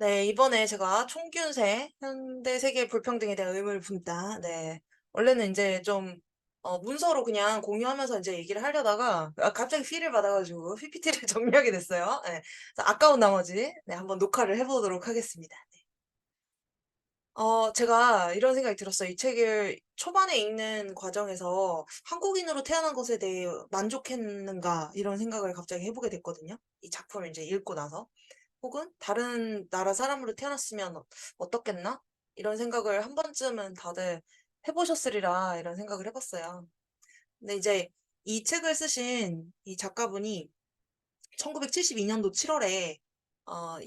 네, 이번에 제가 총균세, 현대 세계 불평등에 대한 의문을 품다. 네. 원래는 이제 좀, 문서로 그냥 공유하면서 이제 얘기를 하려다가, 갑자기 필을 받아가지고 PPT를 정리하게 됐어요. 네. 그래서 아까운 나머지, 네, 한번 녹화를 해보도록 하겠습니다. 제가 이런 생각이 들었어요. 이 책을 초반에 읽는 과정에서 '한국인으로 태어난 것에 대해 만족했는가.' 이런 생각을 갑자기 해 보게 됐거든요, 이 작품을 인제 읽고 나서. 혹은 '다른 나라 사람으로 태어났으면 어떻겠나?' 이런 생각을 한 번쯤은 다들 해 보셨으리라 이런 생각을 해 봤어요. 근데 이제 이 책을 쓰신 이 작가분이 1972 년도 7 월에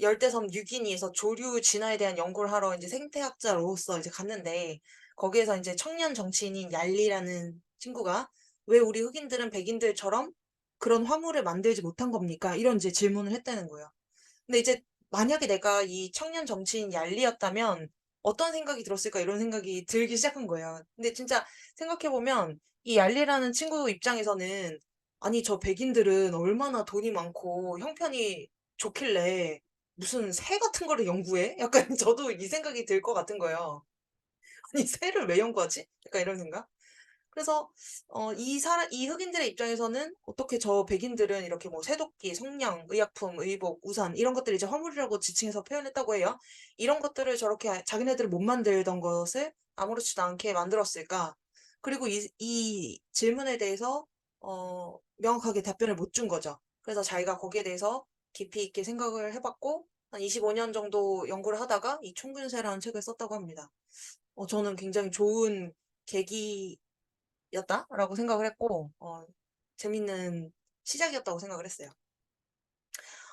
열대섬 뉴기니에서 조류 진화에 대한 연구를 하러 인제 생태학자로서 이제 갔는데, 거기에서 인제 청년 정치인인 얄리라는 친구가 "왜 우리 흑인들은 백인들처럼 그런 화물을 만들지 못한 겁니까?" 이런 이제 질문을 했다는 거예요. 근데 이제 만약에 내가 이 청년 정치인 얄리였다면 '어떤 생각이 들었을까?' 이런 생각이 들기 시작한 거예요. 근데 진짜 생각해 보면 이 얄리라는 친구 입장에서는 '아니 저 백인들은 얼마나 돈이 많고 형편이 좋길래 무슨 새 같은 거를 연구해?' 약간 저도 이 생각이 들 것 같은 거예요. '아니 새를 왜 연구하지?' 약간 이런 생각? 그래서 이 흑인들의 입장에서는 어떻게 저 백인들은 이렇게 뭐 세도끼, 성냥, 의약품, 의복, 우산 이런 것들을 이제 화물이라고 지칭해서 표현했다고 해요. 이런 것들을 저렇게 자기네들은 못 만들던 것을 아무렇지도 않게 만들었을까? 그리고 이 질문에 대해서 명확하게 답변을 못 준 거죠. 그래서 자기가 거기에 대해서 깊이 있게 생각을 해 봤고 한 25년 정도 연구를 하다가 이 총균세라는 책을 썼다고 합니다. 저는 굉장히 좋은 계기 였다라고 생각을 했고, 재밌는 시작이었다고 생각을 했어요.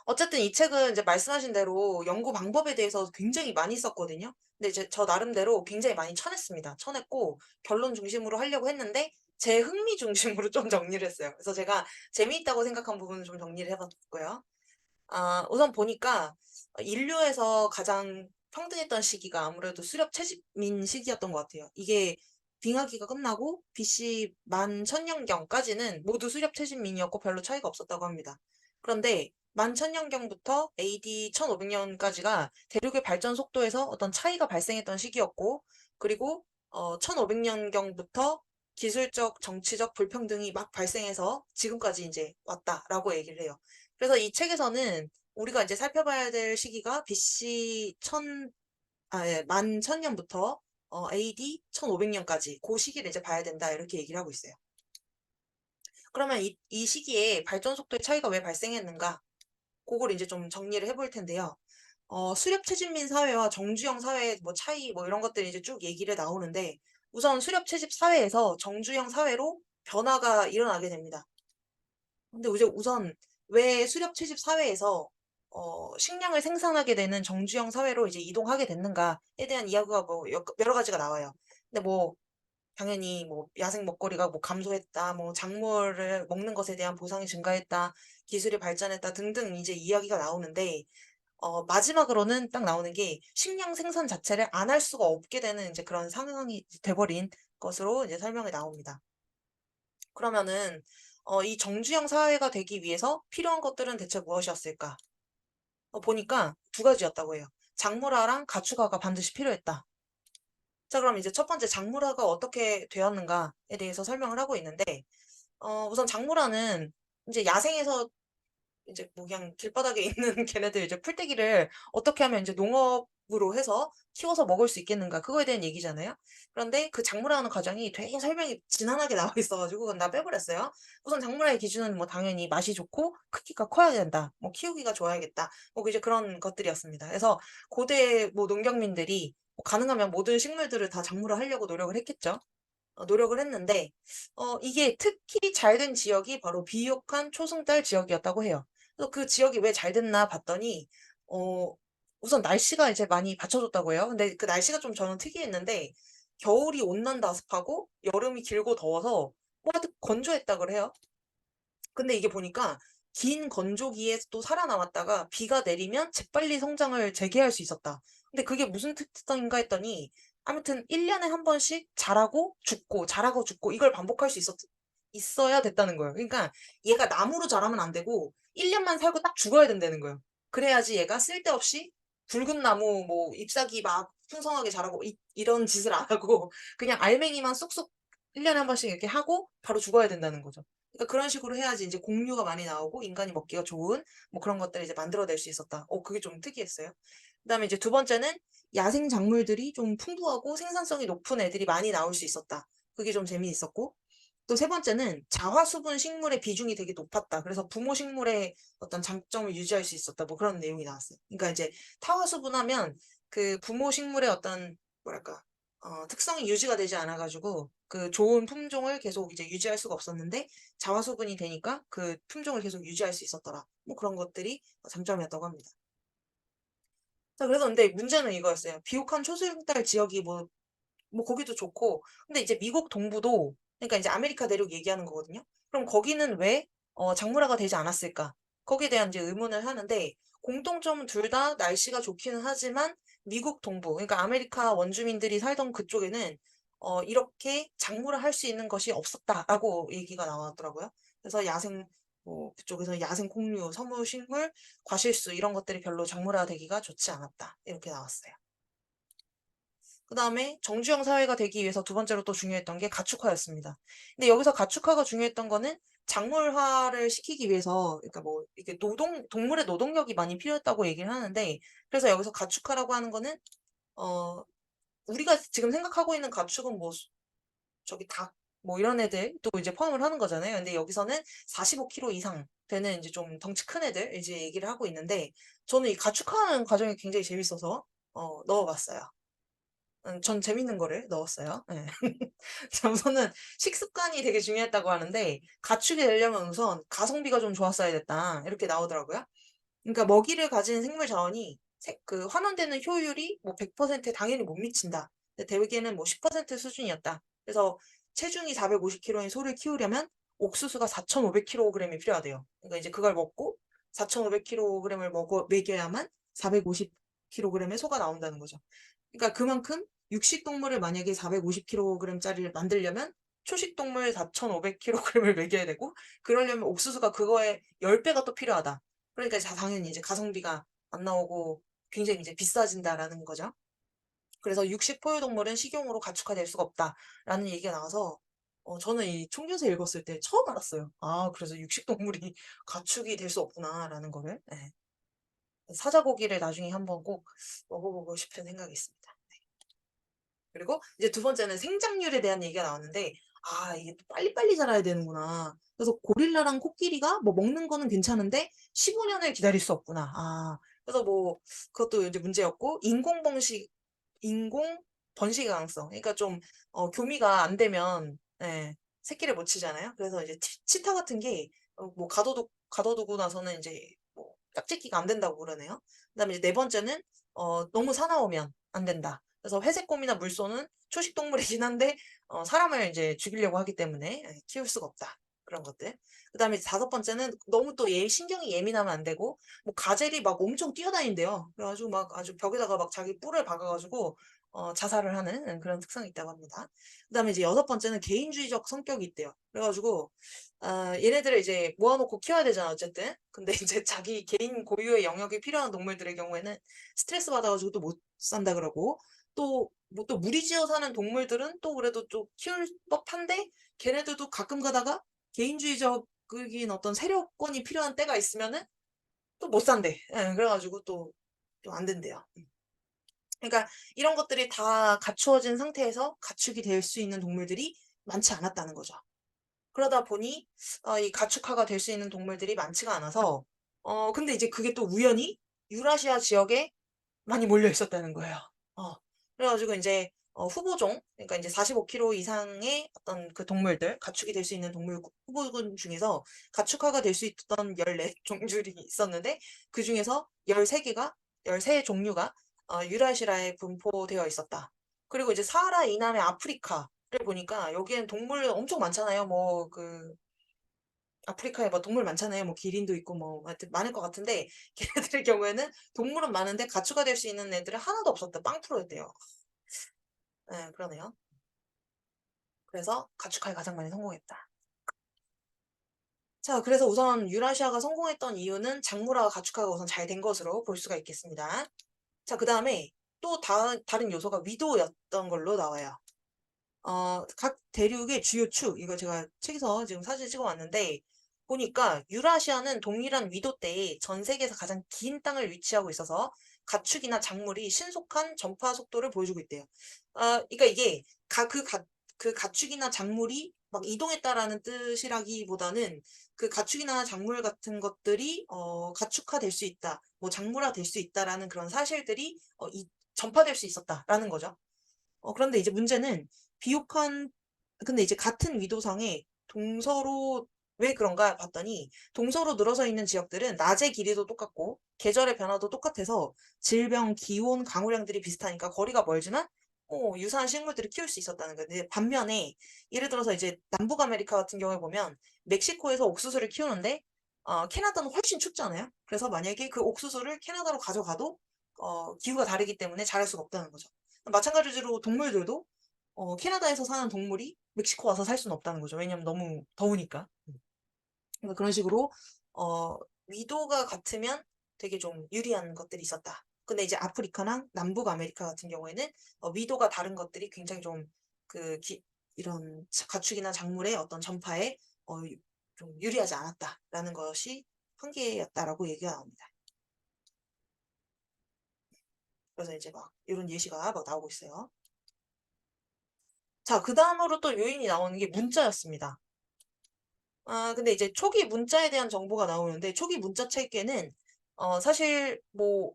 어쨌든 이 책은 이제 말씀하신 대로 연구 방법에 대해서 굉장히 많이 썼거든요. 근데 이제 저 나름대로 굉장히 많이 쳐냈습니다. 쳐냈고 결론 중심으로 하려고 했는데 제 흥미 중심으로 좀 정리를 했어요. 그래서 제가 재미있다고 생각한 부분을 좀 정리를 해 봤고요. 우선 보니까 인류에서 가장 평등했던 시기가 아무래도 수렵 채집민 시기였던 것 같아요. 이게 빙하기가 끝나고 BC 11,000년경까지는 모두 수렵 채집민이었고 별로 차이가 없었다고 합니다. 그런데 11,000년경부터 AD 1,500년까지가 대륙의 발전 속도에서 어떤 차이가 발생했던 시기였고, 그리고 1,500년경부터 기술적, 정치적 불평등이 막 발생해서 지금까지 이제 왔다라고 얘기를 해요. 그래서 이 책에서는 우리가 이제 살펴봐야 될 시기가 BC 11,000년부터 AD 1,500년까지 그 시기를 이제 봐야 된다 이렇게 얘기를 하고 있어요. 그러면 이 시기에 발전 속도의 차이가 왜 발생했는가? 그거를 이제 좀 정리를 해볼 텐데요. 수렵 채집민 사회와 정주영 사회의 뭐 차이 뭐 이런 것들이 이제 쭉 얘기를 나오는데, 우선 수렵 채집 사회에서 정주영 사회로 변화가 일어나게 됩니다. 근데 이제 우선 왜 수렵 채집 사회에서 식량을 생산하게 되는 정주영 사회로 이제 이동하게 됐는가에 대한 이야기가 뭐 여러 가지가 나와요. 근데 뭐 당연히 뭐 야생 먹거리가 뭐 감소했다, 뭐 작물을 먹는 것에 대한 보상이 증가했다, 기술이 발전했다 등등 이제 이야기가 나오는데, 마지막으로는 딱 나오는 게 식량 생산 자체를 안 할 수가 없게 되는 이제 그런 상황이 돼 버린 것으로 이제 설명이 나옵니다. 그러면은 이 정주영 사회가 되기 위해서 필요한 것들은 대체 무엇이었을까? 보니까 두 가지였다고 해요. 작물화랑 가축화가 반드시 필요했다. 자, 그럼 이제 첫 번째 작물화가 어떻게 되었는가에 대해서 설명을 하고 있는데, 우선 작물화는 이제 야생에서 이제 뭐 그냥 길바닥에 있는 걔네들 이제 풀떼기를 어떻게 하면 이제 농업으로 해서 키워서 먹을 수 있겠는가, 그거에 대한 얘기잖아요. 그런데 그 작물화하는 과정이 되게 설명이 지난하게 나와 있어 가지고 그건 다 빼버렸어요. 우선 작물화의 기준은 뭐 당연히 맛이 좋고 크기가 커야 된다, 뭐 키우기가 좋아야겠다, 뭐 이제 그런 것들이었습니다. 그래서 고대 뭐 농경민들이 뭐 가능하면 모든 식물들을 다 작물화하려고 노력을 했겠죠. 노력을 했는데 이게 특히 잘 된 지역이 바로 비옥한 초승달 지역이었다고 해요. 그래서 그 지역이 왜 잘 됐나 봤더니 어 우선 날씨가 이제 많이 받쳐줬다고 해요. 근데 그 날씨가 좀 저는 특이했는데, 겨울이 온난다 습하고 여름이 길고 더워서 뭐 하여튼 건조했다 그래요. 근데 이게 보니까 긴 건조기에 또 살아남았다가 비가 내리면 재빨리 성장을 재개할 수 있었다. 근데 그게 무슨 특성인가 했더니 아무튼 1 년에 한 번씩 자라고 죽고 자라고 죽고 이걸 반복할 수 있어야 됐다는 거예요. 그러니까 얘가 나무로 자라면 안 되고 1 년만 살고 딱 죽어야 된다는 거예요. 그래야지 얘가 쓸데없이 붉은 나무 뭐 잎사귀 막 풍성하게 자라고 이런 짓을 안 하고 그냥 알맹이만 쏙쏙 1년에 한 번씩 이렇게 하고 바로 죽어야 된다는 거죠. 그러니까 그런 식으로 해야지 이제 곡류가 많이 나오고 인간이 먹기가 좋은 뭐 그런 것들을 이제 만들어낼 수 있었다. 그게 좀 특이했어요. 그다음에 이제 두 번째는 야생 작물들이 좀 풍부하고 생산성이 높은 애들이 많이 나올 수 있었다. 그게 좀 재미있었고 또 세 번째는 자화수분 식물의 비중이 되게 높았다. 그래서 부모 식물의 어떤 장점을 유지할 수 있었다. 뭐 그런 내용이 나왔어요. 그러니까 이제 타화수분하면 그 부모 식물의 어떤 뭐랄까 특성이 유지가 되지 않아가지고 그 좋은 품종을 계속 이제 유지할 수가 없었는데 자화수분이 되니까 그 품종을 계속 유지할 수 있었더라. 뭐 그런 것들이 장점이었다고 합니다. 자, 그래서 근데 문제는 이거였어요. 비옥한 초수용달 지역이 뭐 거기도 좋고 근데 이제 미국 동부도 그러니까 이제 아메리카 대륙 얘기하는 거거든요. 그럼 거기는 왜 장물화가 되지 않았을까? 거기에 대한 이제 의문을 하는데 공통점은 둘 다 날씨가 좋기는 하지만 미국 동부 그러니까 아메리카 원주민들이 살던 그쪽에는 이렇게 작물을 할 수 있는 것이 없었다라고 얘기가 나왔더라고요. 그래서 야생 뭐 그쪽에서 야생 콩류, 서무식물, 과실수 이런 것들이 별로 작물화되기가 좋지 않았다. 이렇게 나왔어요. 그 다음에 정주영 사회가 되기 위해서 두 번째로 또 중요했던 게 가축화였습니다. 근데 여기서 가축화가 중요했던 거는 작물화를 시키기 위해서, 그러니까 뭐, 이게 동물의 노동력이 많이 필요했다고 얘기를 하는데, 그래서 여기서 가축화라고 하는 거는, 어, 우리가 지금 생각하고 있는 가축은 뭐, 저기 닭, 뭐 이런 애들 또 이제 포함을 하는 거잖아요. 근데 여기서는 45kg 이상 되는 이제 좀 덩치 큰 애들 이제 얘기를 하고 있는데, 저는 이 가축화하는 과정이 굉장히 재밌어서, 넣어봤어요. 전 재밌는 거를 넣었어요. 예. 자, 우선은 식습관이 되게 중요했다고 하는데 가축이 되려면 우선 가성비가 좀 좋았어야 됐다. 이렇게 나오더라고요. 그러니까 먹이를 가진 생물 자원이 그 환원되는 효율이 뭐 100%에 당연히 못 미친다. 근데 대개는 뭐 10% 수준이었다. 그래서 체중이 450kg인 소를 키우려면 옥수수가 4,500kg이 필요하대요. 그러니까 이제 그걸 먹고 4,500kg을 먹여야만 450kg의 소가 나온다는 거죠. 그러니까 그만큼 육식 동물을 만약에 450kg짜리를 만들려면 초식 동물 4,500kg을 먹여야 되고 그러려면 옥수수가 그거의 10배가 또 필요하다. 그러니까 당연히 이제 가성비가 안 나오고 굉장히 이제 비싸진다라는 거죠. 그래서 육식 포유동물은 식용으로 가축화될 수가 없다라는 얘기가 나와서 저는 이 총교세 읽었을 때 처음 알았어요. 아, 그래서 육식 동물이 가축이 될 수 없구나라는 거를. 네. 사자고기를 나중에 한번 꼭 먹어보고 싶은 생각이 있습니다. 그리고 이제 두 번째는 생장률에 대한 얘기가 나왔는데, 아, 이게 또 빨리빨리 자라야 되는구나. 그래서 고릴라랑 코끼리가 뭐 먹는 거는 괜찮은데 15년을 기다릴 수 없구나. 아, 그래서 뭐 그것도 이제 문제였고, 인공 번식 가능성. 그러니까 좀 교미가 안 되면 예, 새끼를 못 치잖아요. 그래서 이제 치타 같은 게 뭐 가둬두고 나서는 이제 뭐 짝짓기가 안 된다고 그러네요. 그다음에 이제 네 번째는 너무 사나우면 안 된다. 그래서 회색곰이나 물소는 초식 동물이긴 한데 사람을 이제 죽이려고 하기 때문에 키울 수가 없다. 그런 것들. 그다음에 다섯 번째는 너무 또 신경이 예민하면 안 되고 뭐 가젤이 막 엄청 뛰어다닌대요. 그래가지고 막 아주 벽에다가 막 자기 뿔을 박아가지고 자살을 하는 그런 특성이 있다고 합니다. 그다음에 이제 여섯 번째는 개인주의적 성격이 있대요. 그래가지고 얘네들을 이제 모아놓고 키워야 되잖아 어쨌든. 근데 이제 자기 개인 고유의 영역이 필요한 동물들의 경우에는 스트레스 받아가지고 또 못 산다 그러고 또 뭐 또 무리지어 사는 동물들은 또 그래도 좀 키울 법한데 걔네들도 가끔 가다가 개인주의적인 어떤 세력권이 필요한 때가 있으면은 또 못 산대. 예, 그래가지고 또 안 된대요. 그러니까 이런 것들이 다 갖추어진 상태에서 가축이 될 수 있는 동물들이 많지 않았다는 거죠. 그러다 보니 이 가축화가 될 수 있는 동물들이 많지가 않아서 근데 이제 그게 또 우연히 유라시아 지역에 많이 몰려 있었다는 거예요. 어. 그래가지고 이제 후보종, 그러니까 이제 45kg 이상의 어떤 그 동물들, 가축이 될 수 있는 동물 후보군 중에서 가축화가 될 수 있던 14종들이 있었는데 그 중에서 13개가 13종류가 유라시아에 분포되어 있었다. 그리고 이제 사하라 이남의 아프리카를 보니까 여기엔 동물 엄청 많잖아요. 뭐 그 아프리카에 뭐 동물 많잖아요. 뭐 기린도 있고 뭐 하여튼 많을 것 같은데 걔네들의 경우에는 동물은 많은데 가축화 될 수 있는 애들은 하나도 없었다. 0%였대요. 예, 그러네요. 그래서 가축화에 가장 많이 성공했다. 자, 그래서 우선 유라시아가 성공했던 이유는 작물화와 가축화가 우선 잘 된 것으로 볼 수가 있겠습니다. 자, 그 다음에 또 다른 요소가 위도였던 걸로 나와요. 각 대륙의 주요 축, 이거 제가 책에서 지금 사진 찍어왔는데, 보니까 유라시아는 동일한 위도대에 전 세계에서 가장 긴 땅을 위치하고 있어서 가축이나 작물이 신속한 전파 속도를 보여주고 있대요. 그러니까 이게 그 가축이나 작물이 막 이동했다라는 뜻이라기보다는 그 가축이나 작물 같은 것들이 가축화될 수 있다, 뭐 작물화될 수 있다라는 그런 사실들이 전파될 수 있었다라는 거죠. 그런데 이제 문제는 비옥한 근데 이제 같은 위도상에 동서로 왜 그런가 봤더니 동서로 늘어서 있는 지역들은 낮의 길이도 똑같고 계절의 변화도 똑같아서 질병, 기온, 강우량들이 비슷하니까 거리가 멀지만 유사한 식물들을 키울 수 있었다는 거예요. 근데 반면에 예를 들어서 이제 남북 아메리카 같은 경우에 보면 멕시코에서 옥수수를 키우는데 캐나다는 훨씬 춥잖아요. 그래서 만약에 그 옥수수를 캐나다로 가져가도 기후가 다르기 때문에 자랄 수가 없다는 거죠. 마찬가지로 동물들도 캐나다에서 사는 동물이 멕시코 와서 살 수는 없다는 거죠. 왜냐면 너무 더우니까. 그래서 그런 식으로 어, 위도가 같으면 되게 좀 유리한 것들이 있었다. 근데 이제 아프리카랑 남북 아메리카 같은 경우에는 위도가 다른 것들이 굉장히 좀 이런 가축이나 작물의 어떤 전파에 좀 유리하지 않았다라는 것이 한계였다라고 얘기가 나옵니다. 그래서 이제 막 이런 예시가 막 나오고 있어요. 자, 그 다음으로 또 요인이 나오는 게 문자였습니다. 근데 이제 초기 문자에 대한 정보가 나오는데 초기 문자 체계는 사실 뭐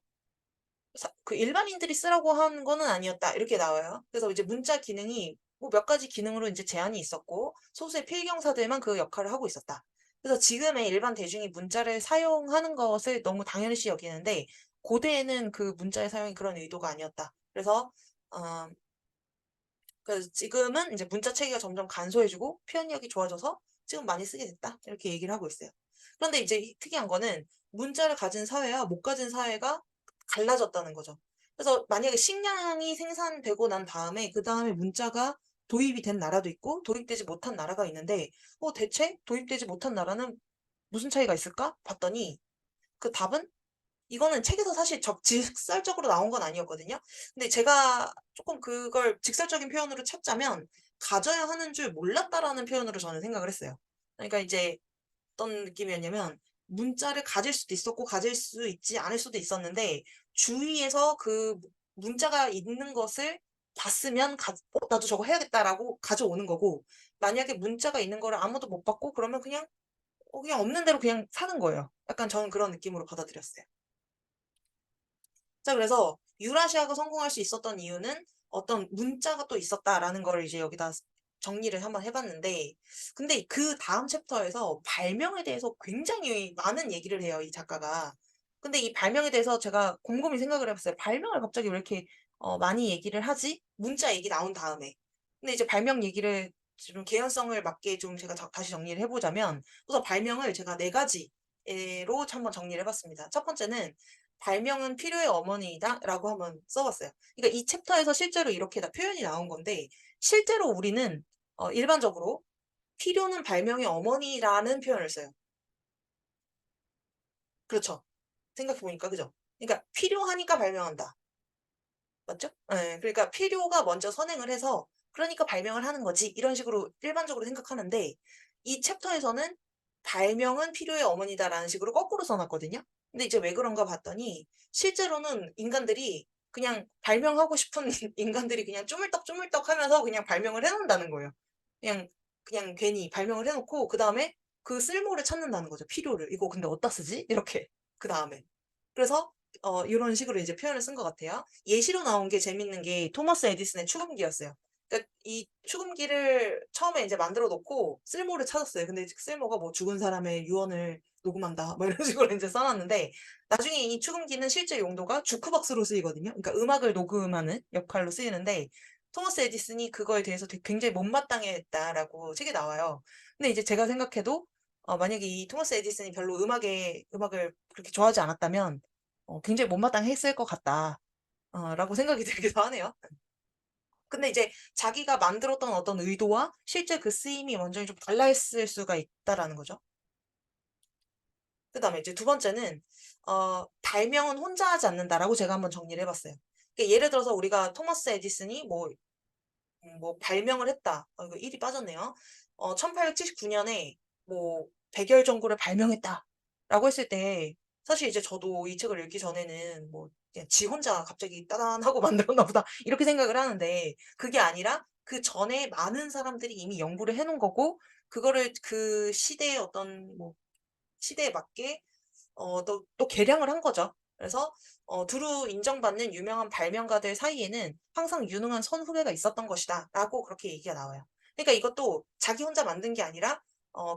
그 일반인들이 쓰라고 한 거는 아니었다 이렇게 나와요. 그래서 이제 문자 기능이 뭐 몇 가지 기능으로 이제 제한이 있었고 소수의 필경사들만 그 역할을 하고 있었다. 그래서 지금의 일반 대중이 문자를 사용하는 것을 너무 당연시 여기는데 고대에는 그 문자의 사용이 그런 의도가 아니었다. 어, 그래서 지금은 이제 문자 체계가 점점 간소해지고 표현력이 좋아져서 지금 많이 쓰게 됐다. 이렇게 얘기를 하고 있어요. 그런데 이제 특이한 거는 문자를 가진 사회와 못 가진 사회가 갈라졌다는 거죠. 그래서 만약에 식량이 생산되고 난 다음에 그 다음에 문자가 도입이 된 나라도 있고 도입되지 못한 나라가 있는데 대체 도입되지 못한 나라는 무슨 차이가 있을까? 봤더니 그 답은 이거는 책에서 사실 직설적으로 나온 건 아니었거든요. 근데 제가 조금 그걸 직설적인 표현으로 찾자면 가져야 하는 줄 몰랐다라는 표현으로 저는 생각을 했어요. 그러니까 이제 어떤 느낌이었냐면 문자를 가질 수도 있었고 가질 수 있지 않을 수도 있었는데 주위에서 그 문자가 있는 것을 봤으면 나도 저거 해야겠다라고 가져오는 거고 만약에 문자가 있는 거를 아무도 못 봤고 그러면 그냥 없는 대로 그냥 사는 거예요. 약간 저는 그런 느낌으로 받아들였어요. 자, 그래서 유라시아가 성공할 수 있었던 이유는 어떤 문자가 또 있었다라는 거를 이제 여기다 정리를 한번 해봤는데, 근데 그 다음 챕터에서 발명에 대해서 굉장히 많은 얘기를 해요, 이 작가가. 근데 이 발명에 대해서 제가 곰곰이 생각을 해봤어요. 발명을 갑자기 왜 이렇게 많이 얘기를 하지? 문자 얘기 나온 다음에. 근데 이제 발명 얘기를 좀 개연성을 맞게 좀 제가 다시 정리를 해보자면, 우선 발명을 제가 네 가지로 한번 정리를 해봤습니다. 첫 번째는 발명은 필요의 어머니이다 라고 한번 써봤어요. 그러니까 이 챕터에서 실제로 이렇게 다 표현이 나온 건데 실제로 우리는 일반적으로 필요는 발명의 어머니라는 표현을 써요. 그렇죠. 생각해보니까 그죠. 그러니까 필요하니까 발명한다. 맞죠? 네, 그러니까 필요가 먼저 선행을 해서 그러니까 발명을 하는 거지 이런 식으로 일반적으로 생각하는데 이 챕터에서는 발명은 필요의 어머니다라는 식으로 거꾸로 써놨거든요. 근데 이제 왜 그런가 봤더니 실제로는 인간들이 그냥 발명하고 싶은 인간들이 그냥 쪼물떡쪼물떡 하면서 그냥 발명을 해놓는다는 거예요. 그냥 그냥 괜히 발명을 해놓고 그 다음에 그 쓸모를 찾는다는 거죠. 필요를. 이거 근데 어디다 쓰지? 이렇게 그 다음에. 그래서 이런 식으로 이제 표현을 쓴 것 같아요. 예시로 나온 게 재밌는 게 토마스 에디슨의 축음기였어요. 그러니까 이 축음기를 처음에 이제 만들어 놓고 쓸모를 찾았어요. 근데 그 쓸모가 뭐 죽은 사람의 유언을 녹음한다 뭐 이런 식으로 이제 써놨는데 나중에 이 축음기는 실제 용도가 주크박스로 쓰이거든요. 그러니까 음악을 녹음하는 역할로 쓰이는데 토마스 에디슨이 그거에 대해서 되게 굉장히 못마땅해했다라고 책에 나와요. 근데 이제 제가 생각해도 만약에 이 토마스 에디슨이 별로 음악을 그렇게 좋아하지 않았다면 굉장히 못마땅했을 것 같다. 라고 생각이 들기도 하네요. 근데 이제 자기가 만들었던 어떤 의도와 실제 그 쓰임이 완전히 좀 달라있을 수가 있다라는 거죠. 그다음에 이제 두 번째는 발명은 혼자 하지 않는다라고 제가 한번 정리를 해 봤어요. 그러니까 예를 들어서 우리가 토마스 에디슨이 뭐 발명을 했다. 이거 1이 빠졌네요. 1879 년에 뭐 백열 전구를 발명했다라고 했을 때 사실 이제 저도 이 책을 읽기 전에는 뭐 그냥 지 혼자 갑자기 따단하고 만들었나 보다 이렇게 생각을 하는데 그게 아니라 그전에 많은 사람들이 이미 연구를 해 놓은 거고 그거를 그 시대의 어떤 뭐 시대에 맞게 또 개량을 한 거죠. 그래서 두루 인정받는 유명한 발명가들 사이에는 항상 유능한 선후배가 있었던 것이다라고 그렇게 얘기가 나와요. 그러니까 이것도 자기 혼자 만든 게 아니라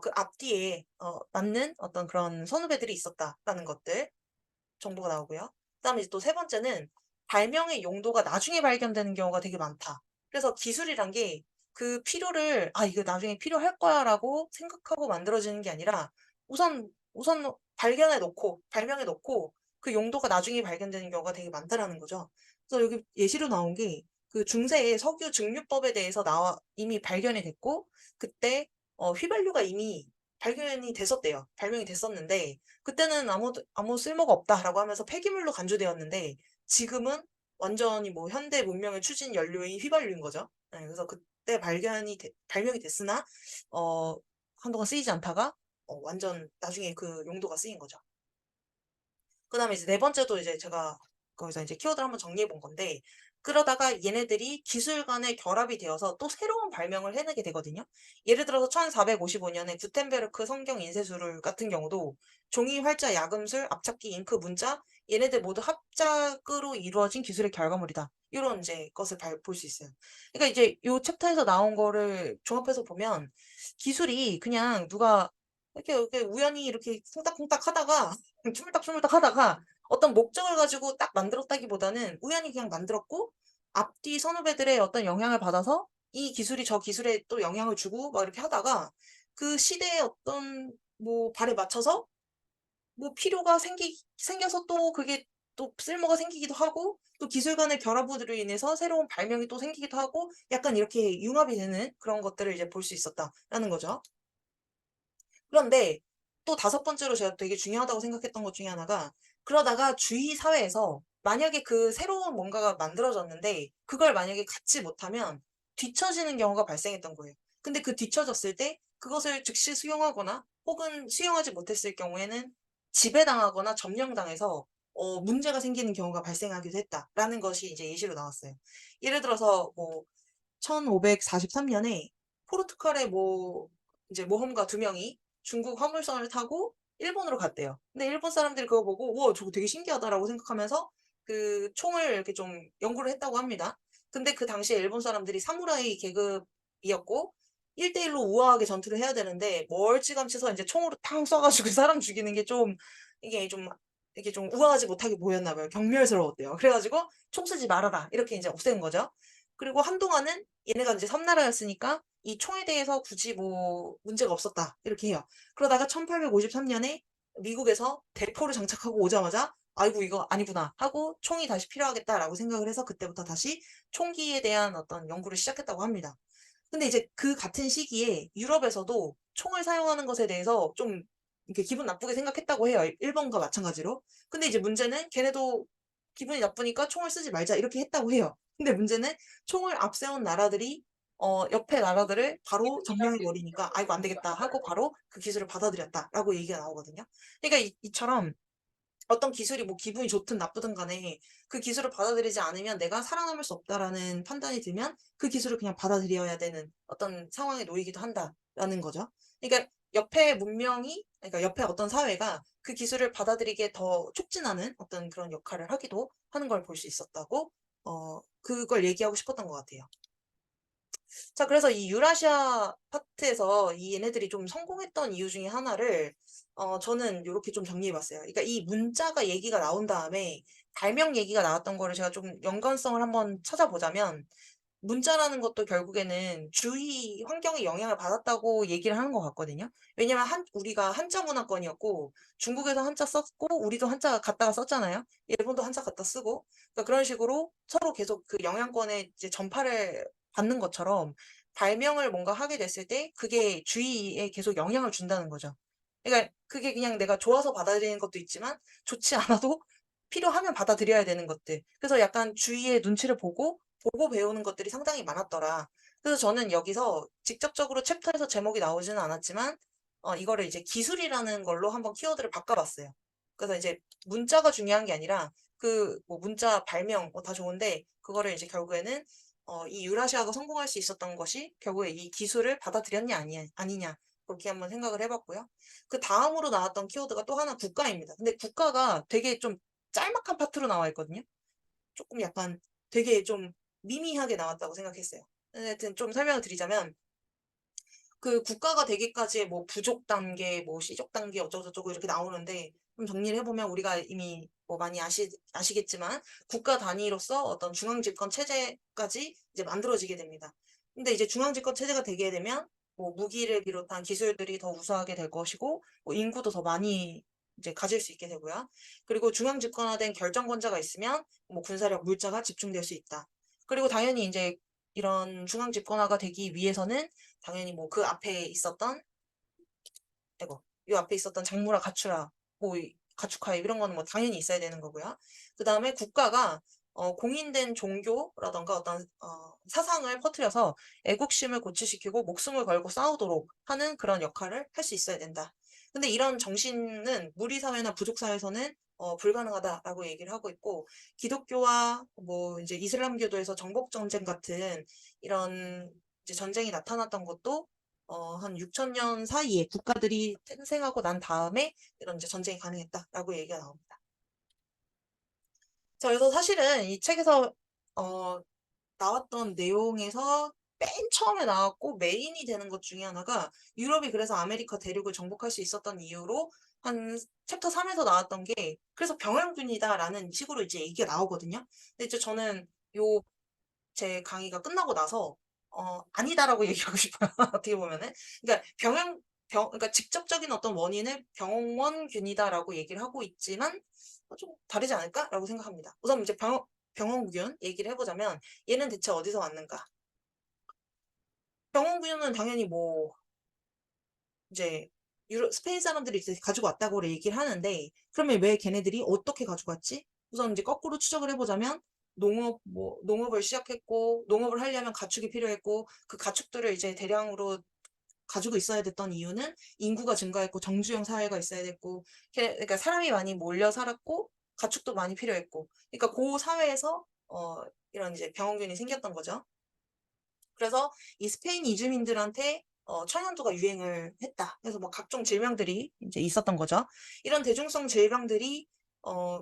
그 앞뒤에 맞는 어떤 그런 선후배들이 있었다라는 것들 정보가 나오고요. 그다음에 이제 또 세 번째는 발명의 용도가 나중에 발견되는 경우가 되게 많다. 그래서 기술이란 게 그 필요를 '아 이거 나중에 필요할 거야.'라고 생각하고 만들어지는 게 아니라 우선 발명해 놓고 그 용도가 나중에 발견되는 경우가 되게 많다라는 거죠. 그래서 여기 예시로 나온 게 그 중세의 석유 증류법에 대해서 이미 발견이 됐고 그때 휘발유가 이미 발명이 됐었는데 그때는 아무 쓸모가 없다라고 하면서 폐기물로 간주되었는데 지금은 완전히 뭐 현대 문명의 추진 연료인 휘발유인 거죠. 예 그래서 그때 발명이 됐으나 어 한동안 쓰이지 않다가 완전 나중에 그 용도가 쓰인 거죠. 그다음에 이제 네 번째도 이제 제가 거기서 이제 키워드를 한번 정리해 본 건데 그러다가 얘네들이 기술 간의 결합이 되어서 또 새로운 발명을 해내게 되거든요. 예를 들어서 1455 년에 구텐베르크 성경 인쇄술 같은 경우도 종이, 활자, 야금술, 압착기, 잉크, 문자 얘네들 모두 합작으로 이루어진 기술의 결과물이다. 요런 이제 것을 볼 수 있어요. 그러니까 이제 요 챕터에서 나온 거를 종합해서 보면 기술이 그냥 누가 이렇게 우연히 이렇게 쿵딱쿵딱 하다가 추물딱추물딱 하다가 어떤 목적을 가지고 딱 만들었다기보다는 우연히 그냥 만들었고 앞뒤 선후배들의 어떤 영향을 받아서 이 기술이 저 기술에 또 영향을 주고 막 이렇게 하다가 그 시대의 어떤 뭐 발에 맞춰서 뭐 필요가 생겨서 또 그게 또 쓸모가 생기기도 하고 또 기술 간의 결합으로 인해서 새로운 발명이 또 생기기도 하고 약간 이렇게 융합이 되는 그런 것들을 이제 볼 수 있었다라는 거죠. 그런데 또 다섯 번째로 제가 되게 중요하다고 생각했던 것 중에 하나가 그러다가 주위 사회에서 만약에 그 새로운 뭔가가 만들어졌는데 그걸 만약에 갖지 못하면 뒤처지는 경우가 발생했던 거예요. 근데 그 뒤처졌을 때 그것을 즉시 수용하거나 혹은 수용하지 못했을 경우에는 지배당하거나 점령당해서 문제가 생기는 경우가 발생하기도 했다라는 것이 이제 예시로 나왔어요. 예를 들어서 뭐 1543 년에 포르투갈의 뭐 이제 모험가 두 명이 중국 화물선을 타고 일본으로 갔대요. 근데 일본 사람들이 그거 보고 '우와 저거 되게 신기하다.'라고 생각하면서 그 총을 이렇게 좀 연구를 했다고 합니다. 근데 그 당시에 일본 사람들이 사무라이 계급이었고 1대1로 우아하게 전투를 해야 되는데 멀찌감치서 인제 총으로 탕 쏴 가지고 사람 죽이는 게 좀 이게 좀 이게 좀 우아하지 못하게 보였나 봐요. 경멸스러웠대요. 그래 가지고 "총 쓰지 말아라." 이렇게 인제 없앤 거죠. 그리고 한동안은 얘네가 인제 섬나라였으니까 이 총에 대해서 굳이 뭐 문제가 없었다 이렇게 해요. 그러다가 1853 년에 미국에서 대포를 장착하고 오자마자 '아이고 이거 아니구나.' 하고 '총이 다시 필요하겠다.'라고 생각을 해서 그때부터 다시 총기에 대한 어떤 연구를 시작했다고 합니다. 근데 이제 그 같은 시기에 유럽에서도 총을 사용하는 것에 대해서 좀 이렇게 기분 나쁘게 생각했다고 해요, 일본과 마찬가지로. 근데 이제 문제는 걔네도 기분이 나쁘니까 '총을 쓰지 말자.' 이렇게 했다고 해요. 근데 문제는 총을 앞세운 나라들이 옆에 나라들을 바로 점령해 버리니까 '아이고 안 되겠다.' 하고 바로 그 기술을 받아들였다라고 얘기가 나오거든요. 그러니까 이처럼 어떤 기술이 뭐 기분이 좋든 나쁘든 간에 그 기술을 받아들이지 않으면 '내가 살아남을 수 없다.'라는 판단이 들면 그 기술을 그냥 받아들여야 되는 어떤 상황에 놓이기도 한다라는 거죠. 그러니까 그러니까 옆에 어떤 사회가 그 기술을 받아들이기에 더 촉진하는 어떤 그런 역할을 하기도 하는 걸 볼 수 있었다고 그걸 얘기하고 싶었던 것 같아요. 자 그래서 이 유라시아 파트에서 이 얘네들이 좀 성공했던 이유 중에 하나를 저는 요렇게 좀 정리해 봤어요. 그러니까 이 문자가 얘기가 나온 다음에 발명 얘기가 나왔던 거를 제가 좀 연관성을 한번 찾아보자면 문자라는 것도 결국에는 주위 환경의 영향을 받았다고 얘기를 하는 것 같거든요. 왜냐면 우리가 한자 문화권이었고 중국에서 한자 썼고 우리도 한자 갖다가 썼잖아요. 일본도 한자 갖다 쓰고. 그러니까 그런 식으로 서로 계속 그 영향권의 이제 전파를 받는 것처럼 발명을 뭔가 하게 됐을 때 그게 주위에 계속 영향을 준다는 거죠. 그러니까 그게 그냥 내가 좋아서 받아들이는 것도 있지만 좋지 않아도 필요하면 받아들여야 되는 것들. 그래서 약간 주위의 눈치를 보고 배우는 것들이 상당히 많았더라. 그래서 저는 여기서 직접적으로 챕터에서 제목이 나오지는 않았지만 이거를 이제 기술이라는 걸로 한번 키워드를 바꿔봤어요. 그래서 이제 문자가 중요한 게 아니라 그 뭐 문자 발명 다 좋은데 그거를 이제 결국에는 이 유라시아가 성공할 수 있었던 것이 결국에 이 기술을 받아들였냐 아니냐 그렇게 한번 생각을 해봤고요. 그 다음으로 나왔던 키워드가 또 하나 국가입니다. 근데 국가가 되게 좀 짤막한 파트로 나와 있거든요. 조금 약간 되게 좀 미미하게 나왔다고 생각했어요. 하여튼 좀 설명을 드리자면 그 국가가 되기까지의 뭐 부족 단계, 뭐 시족 단계 어쩌고저쩌고 이렇게 나오는데 좀 정리를 해보면 우리가 이미 뭐 많이 아시겠지만 국가 단위로서 어떤 중앙집권 체제까지 이제 만들어지게 됩니다. 근데 이제 중앙집권 체제가 되게 되면 뭐 무기를 비롯한 기술들이 더 우수하게 될 것이고 뭐 인구도 더 많이 이제 가질 수 있게 되고요. 그리고 중앙집권화된 결정권자가 있으면 뭐 군사력, 물자가 집중될 수 있다. 그리고 당연히 이제 이런 중앙집권화가 되기 위해서는 당연히 뭐 그 앞에 있었던 아이고 요 앞에 있었던 장무라 가축라 뭐 가축하에 이런 거는 뭐 당연히 있어야 되는 거고요. 그 다음에 국가가 공인된 종교라던가 어떤 사상을 퍼뜨려서 애국심을 고취시키고 목숨을 걸고 싸우도록 하는 그런 역할을 할 수 있어야 된다. 근데 이런 정신은 무리사회나 부족사회에서는 불가능하다라고 얘기를 하고 있고 기독교와 뭐 이제 이슬람교도에서 정복전쟁 같은 이런 이제 전쟁이 나타났던 것도 한 6,000년 사이에 국가들이 탄생하고 난 다음에 이런 이제 전쟁이 가능했다라고 얘기가 나옵니다. 자, 그래서 사실은 이 책에서 어, 나왔던 내용에서 맨 처음에 나왔고 메인이 되는 것 중에 하나가 유럽이 그래서 아메리카 대륙을 정복할 수 있었던 이유로 한 챕터 3에서 나왔던 게 그래서 병영균이다라는 식으로 이제 얘기가 나오거든요. 근데 이제 저는 요 제 강의가 끝나고 나서 아니다라고 얘기하고 싶어요. 어떻게 보면은. 그러니까 그러니까 직접적인 어떤 원인을 병원균이다라고 얘기를 하고 있지만 좀 다르지 않을까라고 생각합니다. 우선 이제 병원균 얘기를 해보자면 얘는 대체 어디서 왔는가? 병원균은 당연히 뭐 이제 스페인 사람들이 이제 가지고 왔다고 얘기를 하는데 그러면 왜 걔네들이 어떻게 가지고 왔지? 우선 이제 거꾸로 추적을 해보자면 농업을 시작했고 농업을 하려면 가축이 필요했고 그 가축들을 이제 대량으로 가지고 있어야 됐던 이유는 인구가 증가했고 정주영 사회가 있어야 됐고 그러니까 사람이 많이 몰려 살았고 가축도 많이 필요했고 그러니까 그 사회에서 이런 이제 병원균이 생겼던 거죠. 그래서 이 스페인 이주민들한테 천연두가 유행을 했다. 그래서 뭐 각종 질병들이 이제 있었던 거죠. 이런 대중성 질병들이 어,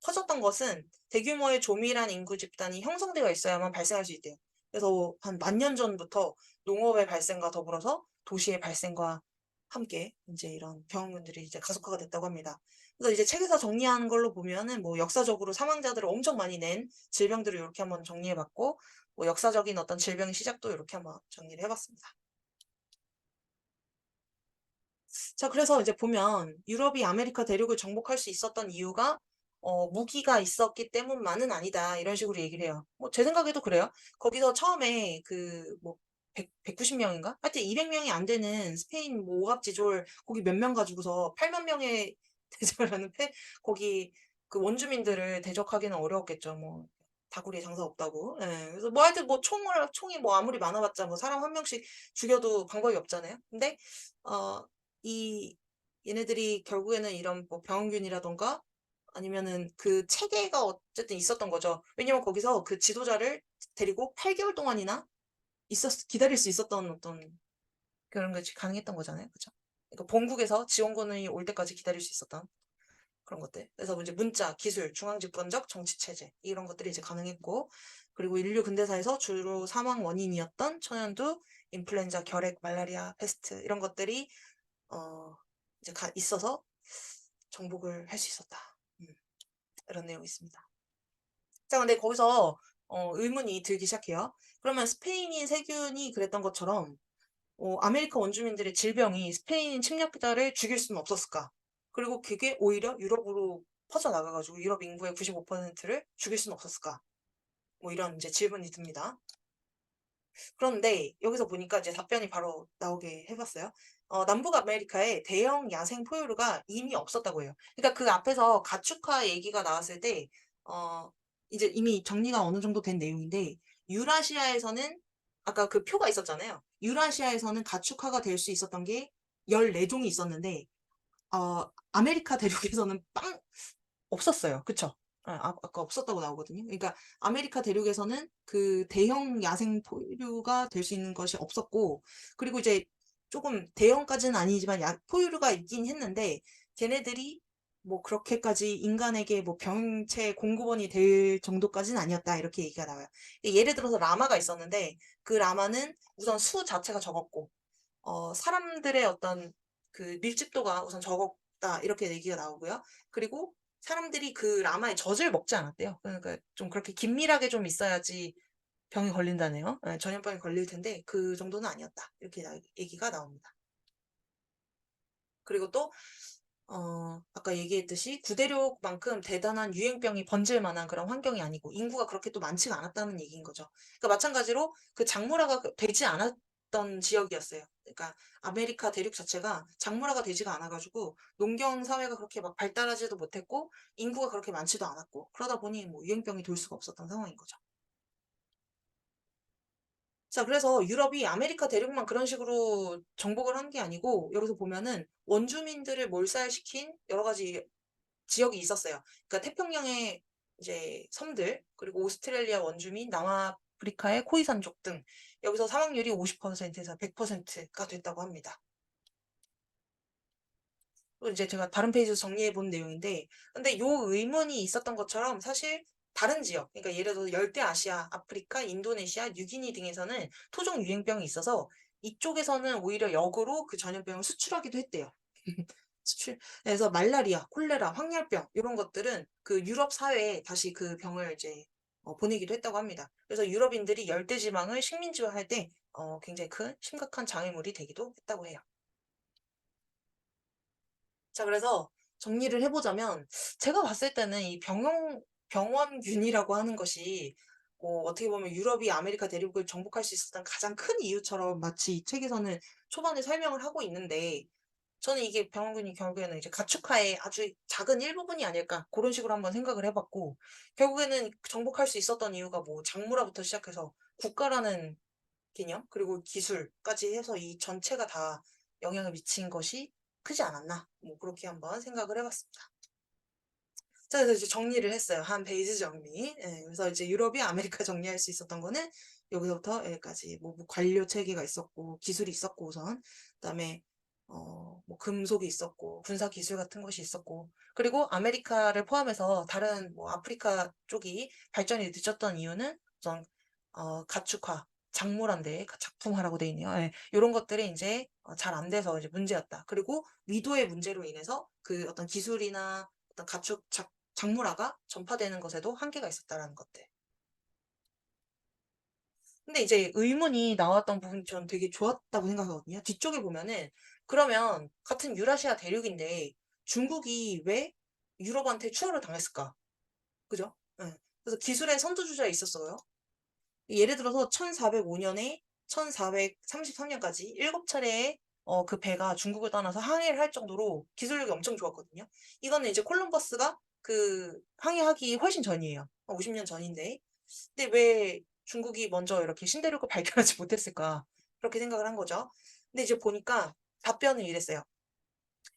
퍼졌던 것은 대규모의 조밀한 인구 집단이 형성되어 있어야만 발생할 수 있대요. 그래서 한 10,000년 전부터 농업의 발생과 더불어서 도시의 발생과 함께 이제 이런 병원들이 이제 가속화가 됐다고 합니다. 그래서 이제 책에서 정리한 걸로 보면은 뭐 역사적으로 사망자들을 엄청 많이 낸 질병들을 이렇게 한번 정리해봤고 뭐 역사적인 어떤 질병의 시작도 이렇게 한번 정리를 해봤습니다. 자, 그래서 이제 보면 유럽이 아메리카 대륙을 정복할 수 있었던 이유가 무기가 있었기 때문만은 아니다. 이런 식으로 얘기를 해요. 뭐 제 생각에도 그래요. 거기서 처음에 그 뭐 190명인가? 하여튼 200명이 안 되는 스페인 뭐 오합지졸 거기 몇 명 가지고서 8만 명의 대적을 하는 거기 그 원주민들을 대적하기는 어려웠겠죠. 뭐 다구리에 장사 없다고. 예. 그래서 뭐 하여튼 뭐 총이 뭐 아무리 많아봤자 뭐 사람 한 명씩 죽여도 방법이 없잖아요. 근데 어 이 얘네들이 결국에는 이런 뭐 병원균이라던가 아니면은 그 체계가 어쨌든 있었던 거죠. 왜냐면 거기서 그 지도자를 데리고 8개월 동안이나 기다릴 수 있었던 어떤 그런 것이 가능했던 거잖아요. 그죠? 그러니까 본국에서 지원군이 올 때까지 기다릴 수 있었던 그런 것들. 그래서 이제 문자, 기술, 중앙집권적 정치 체제 이런 것들이 이제 가능했고 그리고 인류 근대사에서 주로 사망 원인이었던 천연두, 인플루엔자, 결핵, 말라리아, 패스트 이런 것들이 어 이제 있어서 정복을 할 수 있었다. 음, 이런 내용이 있습니다. 자, 근데 거기서 의문이 들기 시작해요. 그러면 스페인인 세균이 그랬던 것처럼 아메리카 원주민들의 질병이 스페인 침략자를 죽일 수는 없었을까? 그리고 그게 오히려 유럽으로 퍼져나가가지고 유럽 인구의 95%를 죽일 수는 없었을까? 뭐 이런 이제 질문이 듭니다. 그런데 여기서 보니까 이제 답변이 바로 나오게 해 봤어요. 남북 아메리카에 대형 야생 포유류가 이미 없었다고 해요. 그러니까 그 앞에서 가축화 얘기가 나왔을 때 어 이제 이미 정리가 어느 정도 된 내용인데, 유라시아에서는 아까 그 표가 있었잖아요. 유라시아에서는 가축화가 될 수 있었던 게 14 종이 있었는데 아메리카 대륙에서는 없었어요. 그쵸? 아까 없었다고 나오거든요. 그러니까 아메리카 대륙에서는 그 대형 야생 포유류가 될 수 있는 것이 없었고, 그리고 이제 조금 대형까지는 아니지만 포유류가 있긴 했는데, 걔네들이 뭐 그렇게까지 인간에게 뭐 병체 공급원이 될 정도까지는 아니었다, 이렇게 얘기가 나와요. 예를 들어서 라마가 있었는데, 그 라마는 우선 수 자체가 적었고, 사람들의 어떤 그 밀집도가 우선 적었다, 이렇게 얘기가 나오고요. 그리고 사람들이 그 라마의 젖을 먹지 않았대요. 그러니까 좀 그렇게 긴밀하게 좀 있어야지 병이 걸린다네요. 예, 전염병이 걸릴 텐데 그 정도는 아니었다, 이렇게 얘기가 나옵니다. 그리고 또 아까 얘기했듯이 구대륙만큼 대단한 유행병이 번질 만한 그런 환경이 아니고, 인구가 그렇게 또 많지가 않았다는 얘기인 거죠. 그러니까 마찬가지로 그 작물화가 되지 않았던 지역이었어요. 그러니까 아메리카 대륙 자체가 작물화가 되지가 않아가지고 농경 사회가 그렇게 막 발달하지도 못했고, 인구가 그렇게 많지도 않았고, 그러다 보니 뭐 유행병이 돌 수가 없었던 상황인 거죠. 자, 그래서 유럽이 아메리카 대륙만 그런 식으로 정복을 한 게 아니고, 여기서 보면은 원주민들을 몰살시킨 여러 가지 지역이 있었어요. 그러니까 태평양의 이제 섬들, 그리고 오스트레일리아 원주민, 남아프리카의 코이산족 등, 여기서 사망률이 50%에서 100%가 됐다고 합니다. 또 이제 제가 다른 페이지에서 정리해 본 내용인데, 근데 요 의문이 있었던 것처럼 사실 다른 지역, 그러니까 예를 들어서 열대아시아, 아프리카, 인도네시아, 뉴기니 등에서는 토종 유행병이 있어서 이쪽에서는 오히려 역으로 그 전염병을 수출하기도 했대요. 그래서 말라리아, 콜레라, 황열병 이런 것들은 그 유럽 사회에 다시 그 병을 이제 보내기도 했다고 합니다. 그래서 유럽인들이 열대지방을 식민지화할 때 굉장히 큰 심각한 장애물이 되기도 했다고 해요. 자, 그래서 정리를 해보자면, 제가 봤을 때는 이 병원균이라고 하는 것이 어떻게 보면 유럽이 아메리카 대륙을 정복할 수 있었던 가장 큰 이유처럼 마치 이 책에서는 초반에 설명을 하고 있는데, 저는 이게 병원균이 결국에는 이제 가축화의 아주 작은 일부분이 아닐까, 그런 식으로 한번 생각을 해봤고, 결국에는 정복할 수 있었던 이유가 뭐 작물화부터 시작해서 국가라는 개념, 그리고 기술까지 해서 이 전체가 다 영향을 미친 것이 크지 않았나, 뭐 그렇게 한번 생각을 해봤습니다. 자, 그래서 이제 정리를 했어요. 한 페이지 정리. 예, 그래서 이제 유럽이 아메리카 정리할 수 있었던 거는 여기서부터 여기까지, 뭐 관료 체계가 있었고, 기술이 있었고, 우선 그다음에 뭐 금속이 있었고, 군사 기술 같은 것이 있었고, 그리고 아메리카를 포함해서 다른 뭐 아프리카 쪽이 발전이 늦었던 이유는 우선 가축화, 작물화인데 작품화라고 돼 있네요. 예, 이런 것들이 이제 잘 안 돼서 이제 문제였다. 그리고 위도의 문제로 인해서 그 어떤 기술이나 어떤 작물화가 전파되는 것에도 한계가 있었다라는 것들. 근데 이제 의문이 나왔던 부분이 전 되게 좋았다고 생각하거든요. 뒤쪽에 보면은, 그러면 같은 유라시아 대륙인데 중국이 왜 유럽한테 추월을 당했을까? 그죠? 예. 그래서 기술의 선두주자에 있었어요. 예를 들어서 1405년에 1433년까지 7차례의 그 배가 중국을 떠나서 항해를 할 정도로 기술력이 엄청 좋았거든요. 이거는 이제 콜럼버스가 그 항해하기 훨씬 전이에요. 50년 전인데. 근데 왜 중국이 먼저 이렇게 신대륙을 발견하지 못했을까? 그렇게 생각을 한 거죠. 근데 이제 보니까 답변을 이랬어요.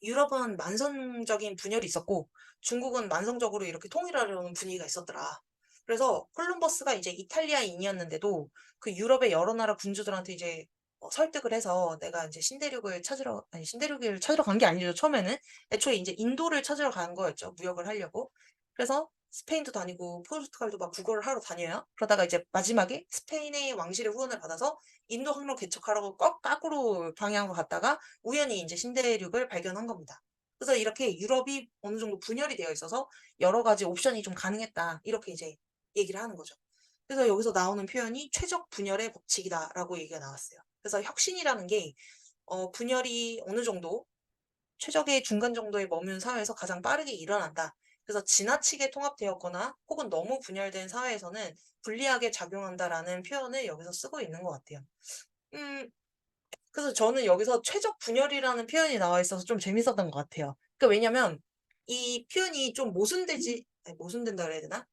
유럽은 만성적인 분열이 있었고 중국은 만성적으로 이렇게 통일하려는 분위기가 있었더라. 그래서 콜럼버스가 이제 이탈리아인이었는데도 그 유럽의 여러 나라 군주들한테 이제 설득을 해서, 내가 이제 신대륙을 찾으러 간 게 아니죠, 처음에는. 애초에 이제 인도를 찾으러 간 거였죠, 무역을 하려고. 그래서 스페인도 다니고 포르투갈도 막 구걸을 하러 다녀요. 그러다가 이제 마지막에 스페인의 왕실의 후원을 받아서 인도 항로 개척하라고 거꾸로 방향으로 갔다가 우연히 이제 신대륙을 발견한 겁니다. 그래서 이렇게 유럽이 어느 정도 분열이 되어 있어서 여러 가지 옵션이 좀 가능했다, 이렇게 이제 얘기를 하는 거죠. 그래서 여기서 나오는 표현이 최적 분열의 법칙이다라고 얘기가 나왔어요. 그래서 혁신이라는 게 분열이 어느 정도 최적의 중간 정도에 머문 사회에서 가장 빠르게 일어난다, 그래서 지나치게 통합되었거나 혹은 너무 분열된 사회에서는 불리하게 작용한다라는 표현을 여기서 쓰고 있는 것 같아요. 음 그래서 저는 여기서 최적 분열이라는 표현이 나와 있어서 좀 재밌었던 것 같아요. 왜냐면 이 표현이 좀 모순되지 아니 모순된다 그래야 되나?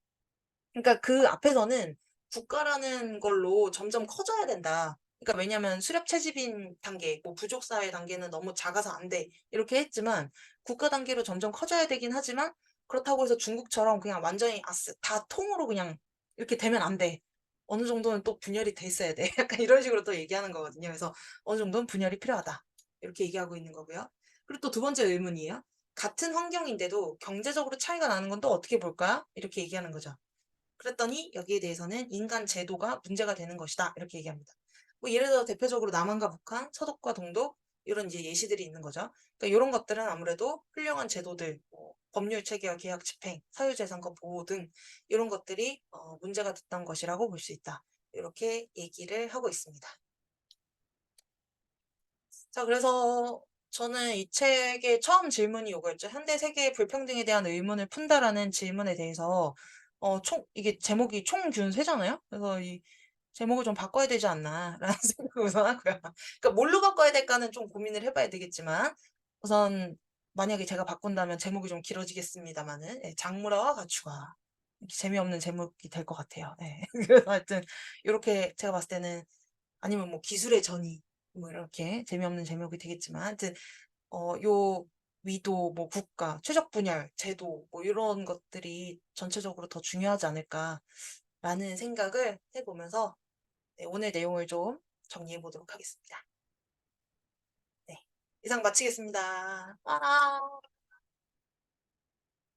그러니까 그 앞에서는 국가라는 걸로 점점 커져야 된다. 그러니까 왜냐면 수렵 채집인 단계, 뭐 부족 사회 단계는 너무 작아서 안 돼. 이렇게 했지만 국가 단계로 점점 커져야 되긴 하지만 그렇다고 해서 중국처럼 그냥 완전히 아스 다 통으로 그냥 이렇게 되면 안 돼. 어느 정도는 또 분열이 돼 있어야 돼. 약간 이런 식으로 또 얘기하는 거거든요. 그래서 어느 정도는 분열이 필요하다. 이렇게 얘기하고 있는 거고요. 그리고 또 두 번째 의문이에요. 같은 환경인데도 경제적으로 차이가 나는 건 또 어떻게 볼까요? 이렇게 얘기하는 거죠. 그랬더니 여기에 대해서는 인간 제도가 문제가 되는 것이다. 이렇게 얘기합니다. 뭐 예를 들어 대표적으로 남한과 북한, 서독과 동독 이런 이제 예시들이 있는 거죠. 그러니까 이런 것들은 아무래도 훌륭한 제도들, 뭐 법률 체계와 계약 집행, 사유재산권 보호 등 이런 것들이 문제가 됐던 것이라고 볼 수 있다. 이렇게 얘기를 하고 있습니다. 자, 그래서 저는 이 책의 처음 질문이 이거였죠. 현대 세계의 불평등에 대한 의문을 푼다라는 질문에 대해서 이게 제목이 총균세잖아요. 그래서 이 제목을 좀 바꿔야 되지 않나라는 생각을 우선 하고요. 그러니까 뭘로 바꿔야 될까는 좀 고민을 해봐야 되겠지만 우선 만약에 제가 바꾼다면 제목이 좀 길어지겠습니다만은 장물화와 가축화 이렇게 재미없는 제목이 될 것 같아요. 예. 그래서 하여튼 이렇게 제가 봤을 때는 아니면 뭐 기술의 전이 뭐 이렇게 재미없는 제목이 되겠지만 하여튼 요 위도 뭐 국가, 최적 분열, 제도 뭐 이런 것들이 전체적으로 더 중요하지 않을까라는 생각을 해 보면서 네, 오늘 내용을 좀 정리해 보도록 하겠습니다. 네. 이상 마치겠습니다. 아.